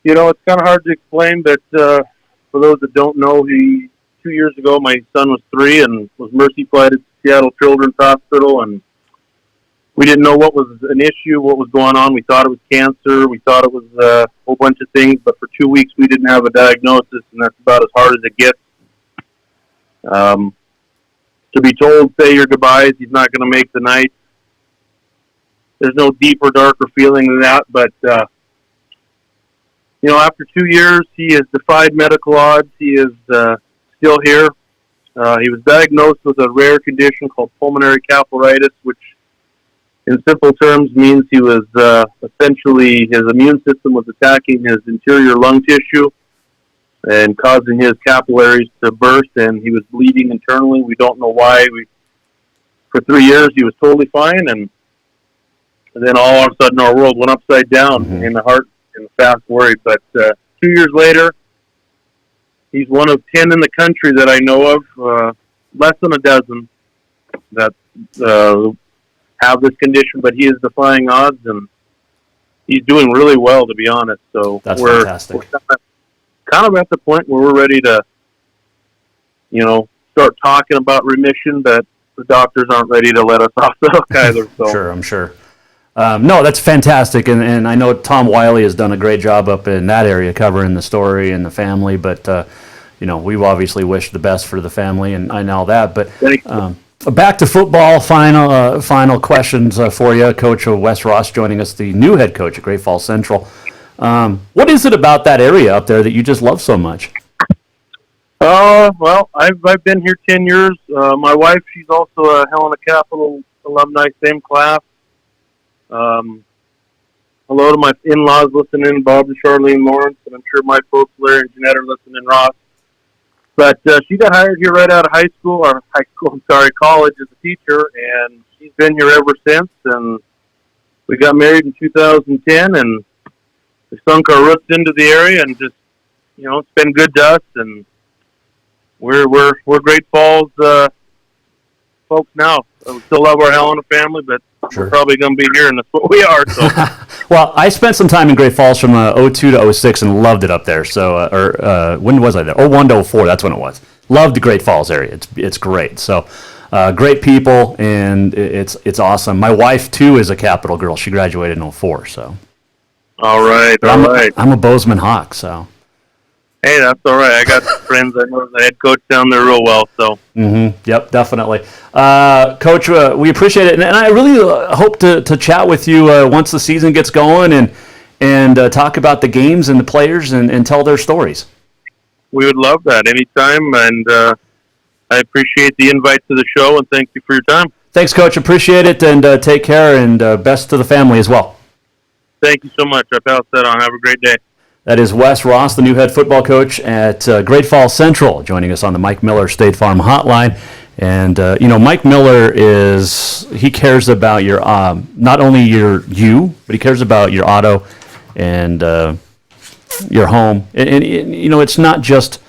it's kind of hard to explain. But for those that don't know, 2 years ago, my son was 3 and was mercy flighted at Seattle Children's Hospital, and we didn't know what was an issue, what was going on. We thought it was cancer. We thought it was a whole bunch of things, but for 2 weeks we didn't have a diagnosis, and that's about as hard as it gets. To be told, say your goodbyes, he's not going to make the night. There's no deeper, darker feeling than that, but after 2 years, he has defied medical odds. He is still here. He was diagnosed with a rare condition called pulmonary capillaritis, which in simple terms means he was essentially, his immune system was attacking his interior lung tissue and causing his capillaries to burst, and he was bleeding internally. We don't know why. For 3 years, he was totally fine, and then all of a sudden our world went upside down in the heart and fast worried. But 2 years later, he's one of 10 in the country that I know of, less than a dozen, that have this condition, but he is defying odds, and he's doing really well, to be honest. So That's we're fantastic. kind of at the point where we're ready to, start talking about remission, but the doctors aren't ready to let us off the hook either. So. Sure, I'm sure. No, that's fantastic, and I know Tom Wiley has done a great job up in that area covering the story and the family, but, we've obviously wished the best for the family, and I know that, but back to football, final questions for you. Coach Wes Ross joining us, the new head coach at Great Falls Central. What is it about that area up there that you just love so much? Well, I've been here 10 years. My wife, she's also a Helena Capital alumni, same class. Hello to my in-laws listening, Bob and Charlene Lawrence, and I'm sure my folks, Larry and Jeanette, are listening, Ross. But she got hired here right out of college as a teacher, and she's been here ever since. And we got married in 2010, and we sunk our roots into the area, and just, it's been good to us. And we're Great Falls folks now. We still love our Helena family, but we're probably going to be here, and that's what we are. So. Well, I spent some time in Great Falls from 02 to 06 and loved it up there. So, when was I there? 01 to 04, that's when it was. Loved the Great Falls area. It's great. So, great people, and it's awesome. My wife, too, is a Capital girl. She graduated in 04, so. All right. I'm a Bozeman Hawk, so. Hey, that's all right. I got friends that know the head coach down there real well. So. Yep, definitely. Coach, we appreciate it, and I really hope to chat with you once the season gets going and talk about the games and the players and tell their stories. We would love that anytime, and I appreciate the invite to the show, and thank you for your time. Thanks, Coach. Appreciate it, and take care, and best to the family as well. Thank you so much. I pass that on. Have a great day. That is Wes Ross, the new head football coach at Great Falls Central, joining us on the Mike Miller State Farm Hotline. And, Mike Miller he cares about your, not only you, but he cares about your auto and your home. And it's not just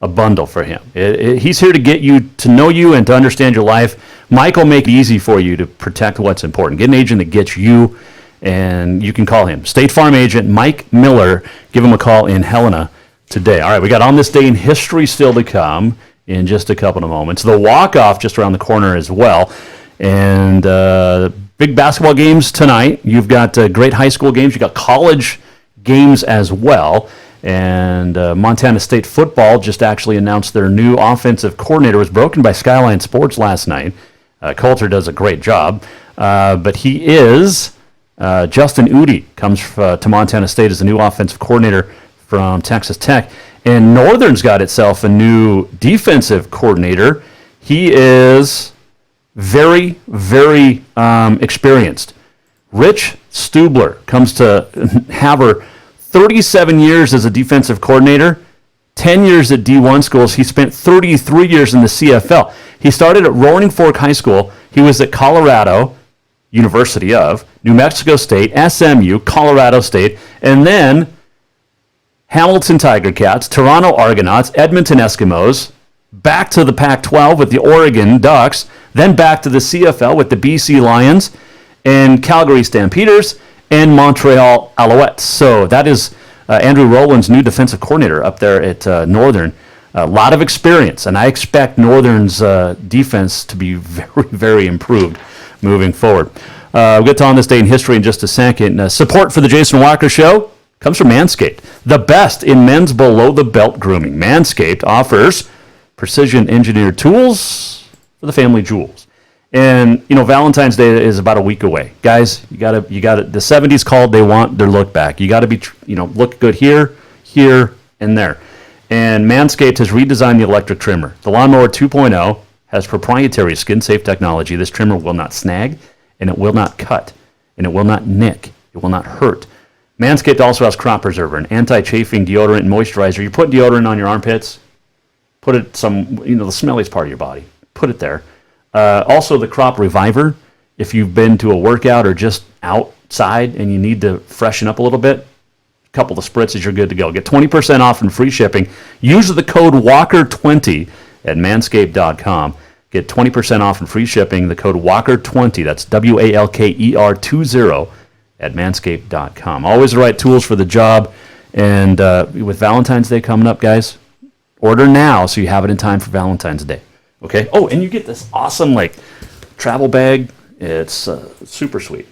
a bundle for him. He's here to get you to know you and to understand your life. Mike will make it easy for you to protect what's important. Get an agent that gets you, and you can call him. State Farm agent Mike Miller. Give him a call in Helena today. All right, we got On This Day in History still to come in just a couple of moments. The walk-off just around the corner as well. And big basketball games tonight. You've got great high school games. You've got college games as well. And Montana State football just actually announced their new offensive coordinator. It was broken by Skyline Sports last night. Coulter does a great job. But he is... Justin Udi comes to Montana State as the new offensive coordinator from Texas Tech. And Northern's got itself a new defensive coordinator. He is very, very experienced. Rich Stubler comes to Havre, 37 years as a defensive coordinator, 10 years at D1 schools. He spent 33 years in the CFL. He started at Roaring Fork High School. He was at Colorado, University of, New Mexico State, SMU, Colorado State, and then Hamilton Tiger Cats, Toronto Argonauts, Edmonton Eskimos, back to the Pac-12 with the Oregon Ducks, then back to the CFL with the BC Lions and Calgary Stampeders and Montreal Alouettes. So that is Andrew Rowland's new defensive coordinator up there at Northern. A lot of experience, and I expect Northern's defense to be very, very improved moving forward. We'll get to On This Day in History in just a second. Support for the Jason Walker Show comes from Manscaped, the best in men's below-the-belt grooming. Manscaped offers precision-engineered tools for the family jewels. And, Valentine's Day is about a week away. Guys, you gotta, the 70s called, they want their look back. You gotta be, look good here, and there. And Manscaped has redesigned the electric trimmer. The Lawnmower 2.0 has proprietary skin-safe technology. This trimmer will not snag, and it will not cut, and it will not nick. It will not hurt. Manscaped also has Crop Preserver, an anti-chafing deodorant and moisturizer. You put deodorant on your armpits, put it the smelliest part of your body. Put it there. Also, the Crop Reviver. If you've been to a workout or just outside and you need to freshen up a little bit, a couple of spritzes, you're good to go. Get 20% off and free shipping. Use the code WALKER20 at manscaped.com. Get 20% off and free shipping. The code WALKER20, that's WALKER20 at manscaped.com. Always the right tools for the job. And with Valentine's Day coming up, guys, order now so you have it in time for Valentine's Day. Okay? Oh, and you get this awesome, travel bag. It's super sweet.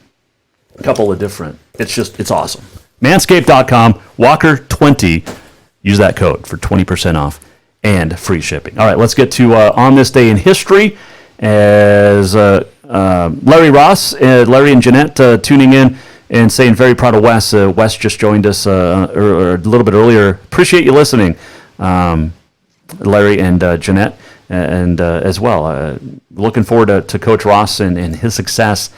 A couple of different. It's awesome. Manscaped.com, Walker20. Use that code for 20% off and free shipping. All right, let's get to On This Day in History as Larry Ross, Larry and Jeanette tuning in and saying very proud of Wes. Wes just joined us a little bit earlier. Appreciate you listening, Larry and Jeanette, and as well. Looking forward to Coach Ross and his success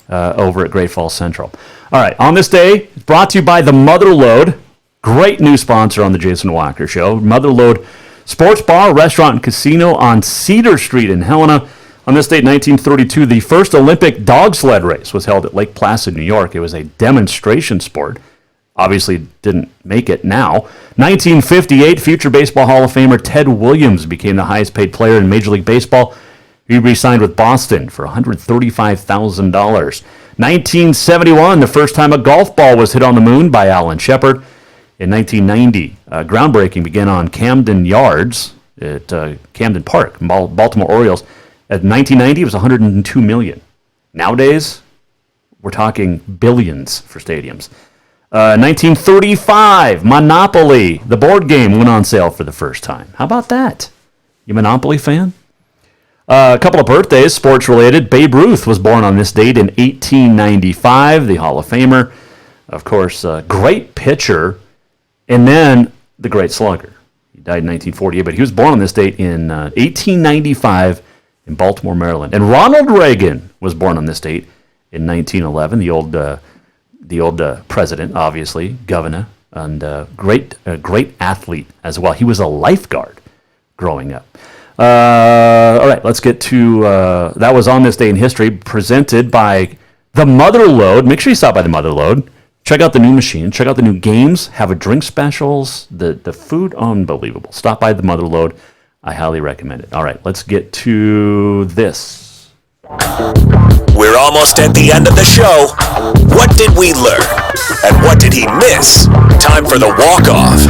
over at Great Falls Central. All right, On This Day, brought to you by the Mother Lode. Great new sponsor on the Jason Walker Show. Mother Lode Sports Bar, Restaurant, and Casino on Cedar Street in Helena. On this date, 1932, the first Olympic dog sled race was held at Lake Placid, New York. It was a demonstration sport. Obviously didn't make it now. 1958, future Baseball Hall of Famer Ted Williams became the highest paid player in Major League Baseball. He re-signed with Boston for $135,000. 1971, the first time a golf ball was hit on the moon by Alan Shepard. In 1990, groundbreaking began on Camden Yards at Camden Park, Baltimore Orioles. At 1990, it was $102 million. Nowadays, we're talking billions for stadiums. 1935, Monopoly, the board game, went on sale for the first time. How about that? You Monopoly fan? A couple of birthdays, sports-related. Babe Ruth was born on this date in 1895, the Hall of Famer. Of course, great pitcher, and then the great slugger. He died in 1948, but he was born on this date in 1895 in Baltimore, Maryland. And Ronald Reagan was born on this date in 1911, the old president, obviously, governor, and great athlete as well. He was a lifeguard growing up. All right, let's get to, that was On This Day in History, presented by the Mother Lode. Make sure you stop by the Mother Lode. Check out the new machine. Check out the new games. Have a drink specials. The food, unbelievable. Stop by the Mother Lode. I highly recommend it. All right, let's get to this. We're almost at the end of the show. What did we learn? And what did he miss? Time for the walk-off.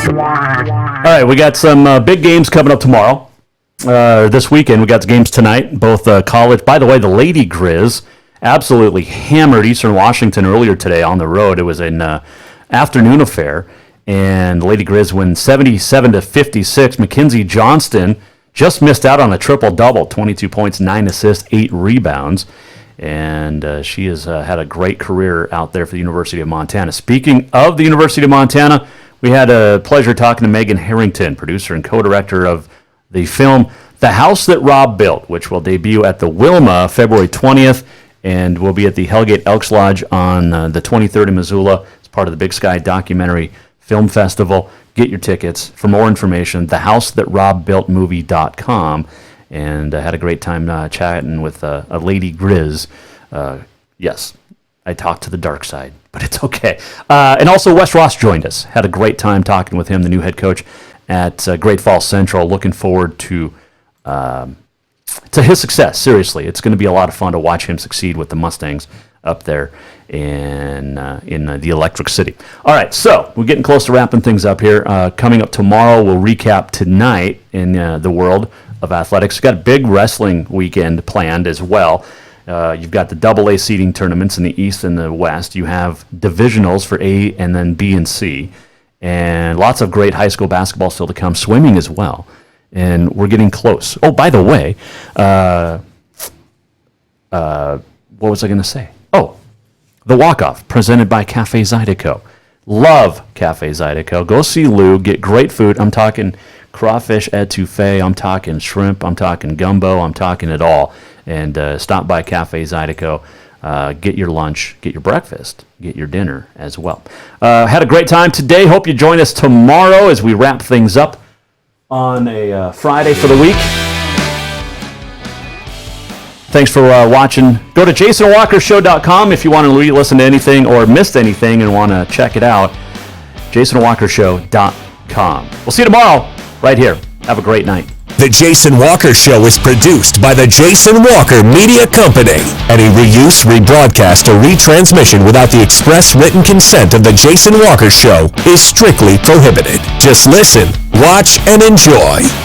All right, we got some big games coming up tomorrow. This weekend, we got the games tonight, both college. By the way, the Lady Grizz absolutely hammered Eastern Washington earlier today on the road. It was an afternoon affair, and the Lady Grizz win 77-56. Mackenzie Johnston just missed out on a triple-double, 22 points, 9 assists, 8 rebounds, and she has had a great career out there for the University of Montana. Speaking of the University of Montana, we had a pleasure talking to Megan Harrington, producer and co-director of the film The House That Rob Built, which will debut at the Wilma February 20th, and will be at the Hellgate Elks Lodge on the 23rd in Missoula. It's part of the Big Sky Documentary Film Festival. Get your tickets. For more information, thehousethatrobbuiltmovie.com. And I had a great time chatting with a Lady Grizz. Yes, I talked to the dark side, but it's okay. And also Wes Ross joined us. Had a great time talking with him, the new head coach at Great Falls Central. Looking forward to his success. Seriously, it's going to be a lot of fun to watch him succeed with the Mustangs up there in the Electric City. All right, so we're getting close to wrapping things up here. Coming up tomorrow, we'll recap tonight in the world of athletics. We've got a big wrestling weekend planned as well. You've got the AA seeding tournaments in the East and the West. You have divisionals for A and then B and C. And lots of great high school basketball still to come. Swimming as well. And we're getting close. Oh, by the way, what was I going to say? Oh, the walk-off presented by Cafe Zydeco. Love Cafe Zydeco. Go see Lou. Get great food. I'm talking crawfish etouffee. I'm talking shrimp. I'm talking gumbo. I'm talking it all. And stop by Cafe Zydeco. Get your lunch. Get your breakfast. Get your dinner as well. Had a great time today. Hope you join us tomorrow as we wrap things up on a Friday for the week. Thanks for watching. Go to JasonWalkerShow.com if you want to listen to anything or missed anything and want to check it out. JasonWalkerShow.com. We'll see you tomorrow right here. Have a great night. The Jason Walker Show is produced by the Jason Walker Media Company. Any reuse, rebroadcast, or retransmission without the express written consent of the Jason Walker Show is strictly prohibited. Just listen, watch, and enjoy.